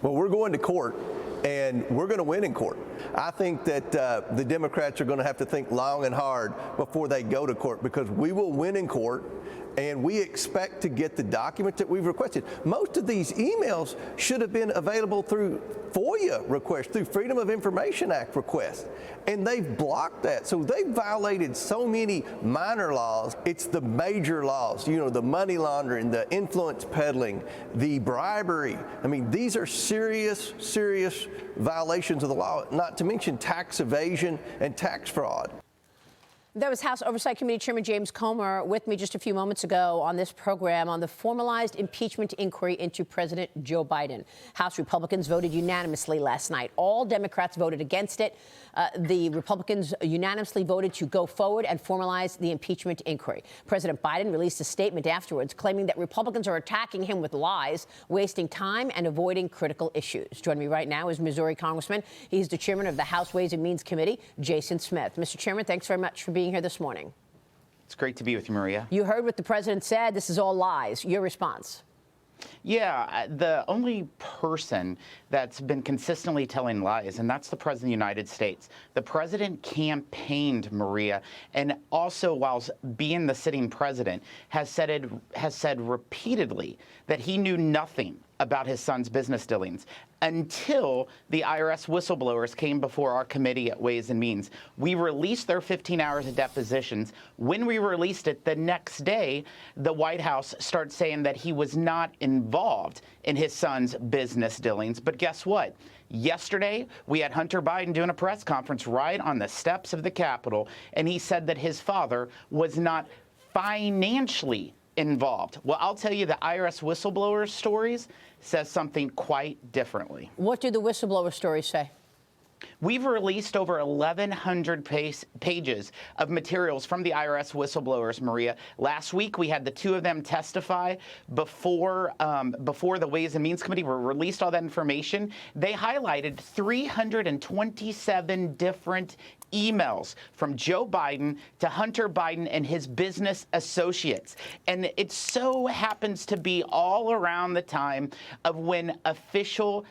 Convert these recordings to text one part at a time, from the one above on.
Well, we're going to court, and we're going to win in court. I think that the Democrats are going to have to think long and hard before they go to court, because we will win in court, and we expect to get the documents that we've requested. Most of these emails should have been available through FOIA requests, through Freedom of Information Act requests, and they've blocked that. So they've violated so many minor laws. It's the major laws, you know, the money laundering, the influence peddling, the bribery. I mean, these are serious, serious violations of the law, not to mention tax evasion and tax fraud. That was House Oversight Committee Chairman James Comer with me just a few moments ago on this program on the formalized impeachment inquiry into President Joe Biden. House Republicans voted unanimously last night. All Democrats voted against it. The Republicans unanimously voted to go forward and formalize the impeachment inquiry. President Biden released a statement afterwards claiming that Republicans are attacking him with lies, wasting time and avoiding critical issues. Joining me right now is Missouri Congressman. He's the chairman of the House Ways and Means Committee, Jason Smith. Mr. Chairman, thanks very much for being here this morning. It's great to be with you, Maria. You heard what the president said. This is all lies. Your response? Yeah, the only person that's been consistently telling lies, and that's the President of the United States. The president campaigned, Maria, and also whilst being the sitting president, has said repeatedly that he knew nothing about his son's business dealings until the IRS whistleblowers came before our committee at Ways and Means. We released their 15 hours of depositions. When we released it, the next day, the White House started saying that he was not involved in his son's business dealings. But guess what? Yesterday, we had Hunter Biden doing a press conference right on the steps of the Capitol, and he said that his father was not financially involved. Well, I'll tell you, the IRS whistleblower stories says something quite differently. What do the whistleblower stories say? We've released over 1,100 pages of materials from the IRS whistleblowers, Maria. Last week, we had the two of them testify before the Ways and Means Committee. We released all that information. They highlighted 327 different emails from Joe Biden to Hunter Biden and his business associates. And it so happens to be all around the time of when official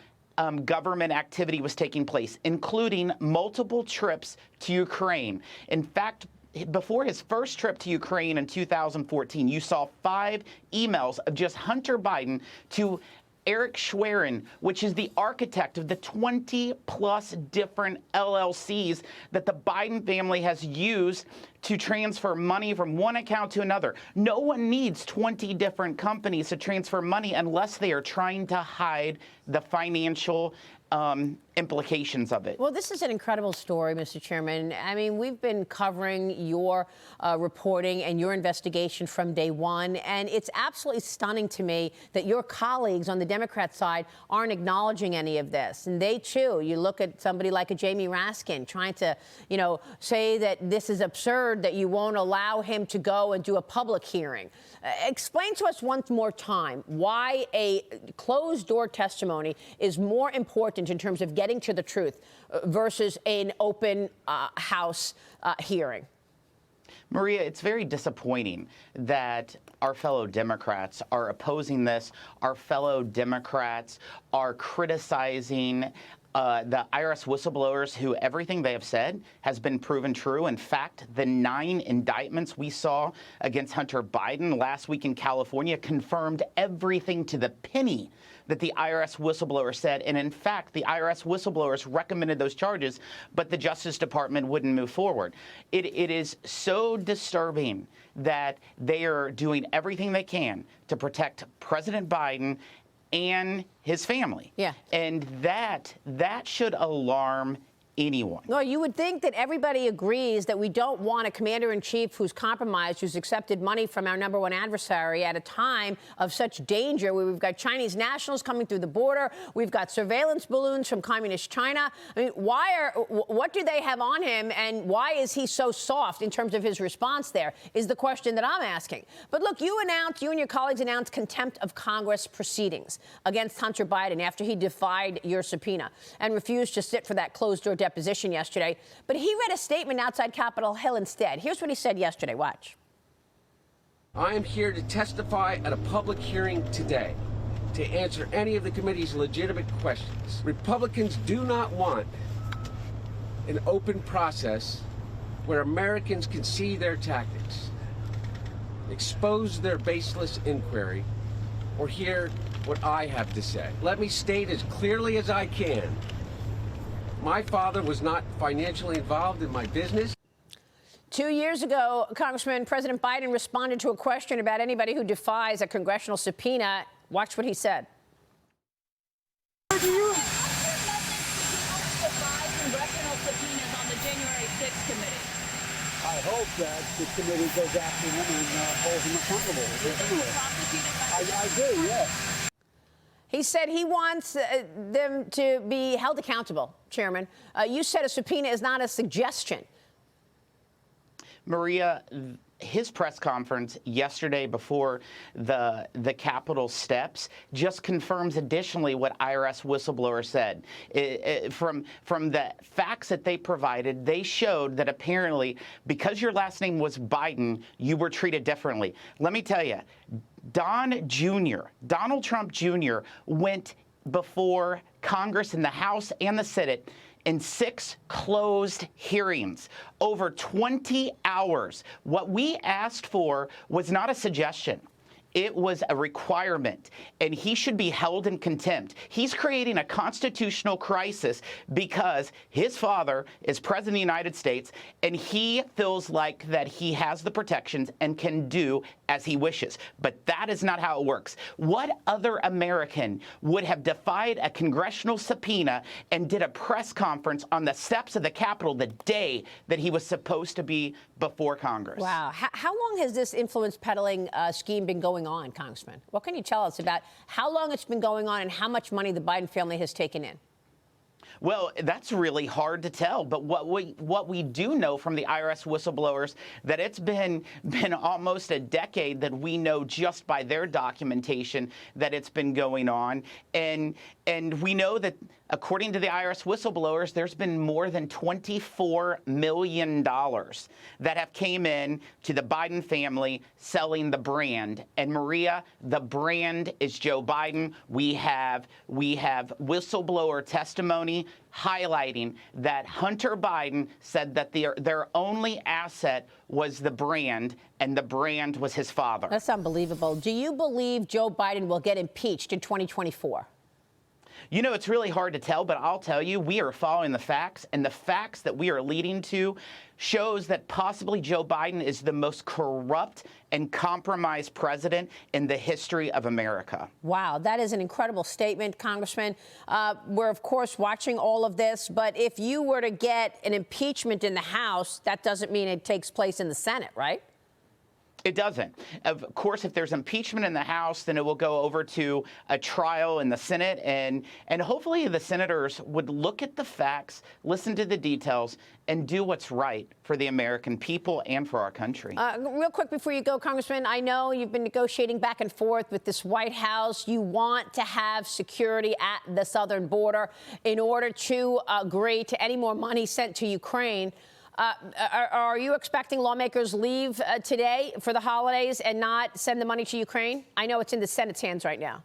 government activity was taking place, including multiple trips to Ukraine. In fact, before his first trip to Ukraine in 2014, you saw 5 emails of just Hunter Biden to Eric Schwerin, which is the architect of the 20-plus different LLCs that the Biden family has used to transfer money from one account to another. No one needs 20 different companies to transfer money unless they are trying to hide the financial implications of it. Well, this is an incredible story, Mr. Chairman. I mean, we've been covering your reporting and your investigation from day one, and it's absolutely stunning to me that your colleagues on the Democrat side aren't acknowledging any of this. And they, too, you look at somebody like a Jamie Raskin trying to, you know, say that this is absurd, that you won't allow him to go and do a public hearing. Explain to us one more time why a closed-door testimony is more important in terms of getting to the truth versus an open house hearing. Maria, it's very disappointing that our fellow Democrats are opposing this. Our fellow Democrats are criticizing the IRS whistleblowers who everything they have said has been proven true. In fact, the 9 indictments we saw against Hunter Biden last week in California confirmed everything to the penny that the IRS whistleblower said. And in fact, the IRS whistleblowers recommended those charges, but the Justice Department wouldn't move forward. It is so disturbing that they are doing everything they can to protect President Biden and his family. Yeah. And that should alarm anyone. Well, you would think that everybody agrees that we don't want a commander-in-chief who's compromised, who's accepted money from our number one adversary at a time of such danger, where we've got Chinese nationals coming through the border, we've got surveillance balloons from communist China. I mean, what do they have on him, and why is he so soft in terms of his response there, is the question that I'm asking. But look, you and your colleagues announced contempt of Congress proceedings against Hunter Biden after he defied your subpoena and refused to sit for that closed-door deposition yesterday, but he read a statement outside Capitol Hill instead. Here's what he said yesterday. Watch. I am here to testify at a public hearing today to answer any of the committee's legitimate questions. Republicans do not want an open process where Americans can see their tactics, expose their baseless inquiry, or hear what I have to say. Let me state as clearly as I can, my father was not financially involved in my business. 2 years ago, Congressman, President Biden responded to a question about anybody who defies a congressional subpoena. Watch what he said. Do you defy congressional subpoenas on the January 6th committee? I hope that the committee goes after him and holds him accountable. I do, yes. He said he wants them to be held accountable, Chairman. You said a subpoena is not a suggestion. Maria, his press conference yesterday before the Capitol steps just confirms additionally what IRS whistleblower said. From the facts that they provided, they showed that apparently because your last name was Biden, you were treated differently. Let me tell you, Donald Trump Jr. went before Congress in the House and the Senate in 6 closed hearings, over 20 hours. What we asked for was not a suggestion. It was a requirement, and he should be held in contempt. He's creating a constitutional crisis because his father is president of the United States, and he feels like that he has the protections and can do as he wishes. But that is not how it works. What other American would have defied a congressional subpoena and did a press conference on the steps of the Capitol the day that he was supposed to be before Congress? Wow. How long has this influence peddling scheme been going on, Congressman? What can you tell us about how long it's been going on and how much money the Biden family has taken in? Well, that's really hard to tell. But what we do know from the IRS whistleblowers, that it's been almost a decade that we know just by their documentation that it's been going on. And we know that according to the IRS whistleblowers, there's been more than $24 million that have came in to the Biden family selling the brand. And Maria, the brand is Joe Biden. We have whistleblower testimony highlighting that Hunter Biden said that their only asset was the brand, and the brand was his father. That's unbelievable. Do you believe Joe Biden will get impeached in 2024? You know, it's really hard to tell, but I'll tell you, we are following the facts, and the facts that we are leading to shows that possibly Joe Biden is the most corrupt and compromised president in the history of America. Wow, that is an incredible statement, Congressman. We're, of course, watching all of this, but if you were to get an impeachment in the House, that doesn't mean it takes place in the Senate, right? It doesn't. Of course, if there's impeachment in the House, then it will go over to a trial in the Senate, and hopefully the senators would look at the facts, listen to the details, and do what's right for the American people and for our country. Real quick before you go, Congressman, I know you've been negotiating back and forth with this White House. You want to have security at the southern border in order to agree to any more money sent to Ukraine. Are you expecting lawmakers leave today for the holidays and not send the money to Ukraine? I know it's in the Senate's hands right now.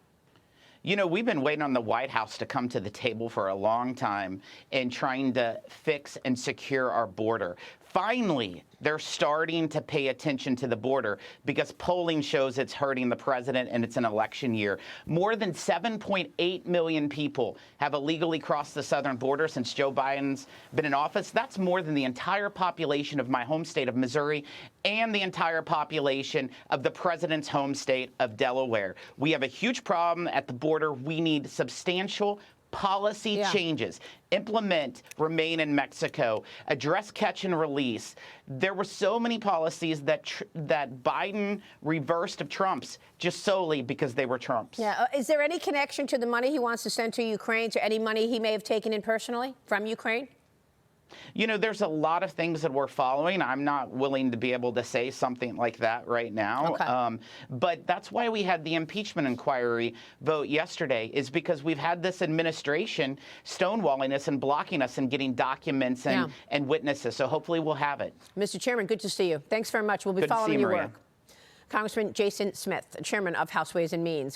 You know, we've been waiting on the White House to come to the table for a long time and trying to fix and secure our border. Finally, they're starting to pay attention to the border because polling shows it's hurting the president and it's an election year. More than 7.8 million people have illegally crossed the southern border since Joe Biden's been in office. That's more than the entire population of my home state of Missouri and the entire population of the president's home state of Delaware. We have a huge problem at the border. We need substantial policy changes, implement Remain in Mexico, address catch and release. There were so many policies that Biden reversed of Trump's just solely because they were Trump's. Yeah. Is there any connection to the money he wants to send to Ukraine, to any money he may have taken in personally from Ukraine? You know, there's a lot of things that we're following. I'm not willing to be able to say something like that right now. Okay. But that's why we had the impeachment inquiry vote yesterday, is because we've had this administration stonewalling us and blocking us and getting documents and witnesses. So hopefully we'll have it. Mr. Chairman, good to see you. Thanks very much. We'll be following your work. Congressman Jason Smith, chairman of House Ways and Means.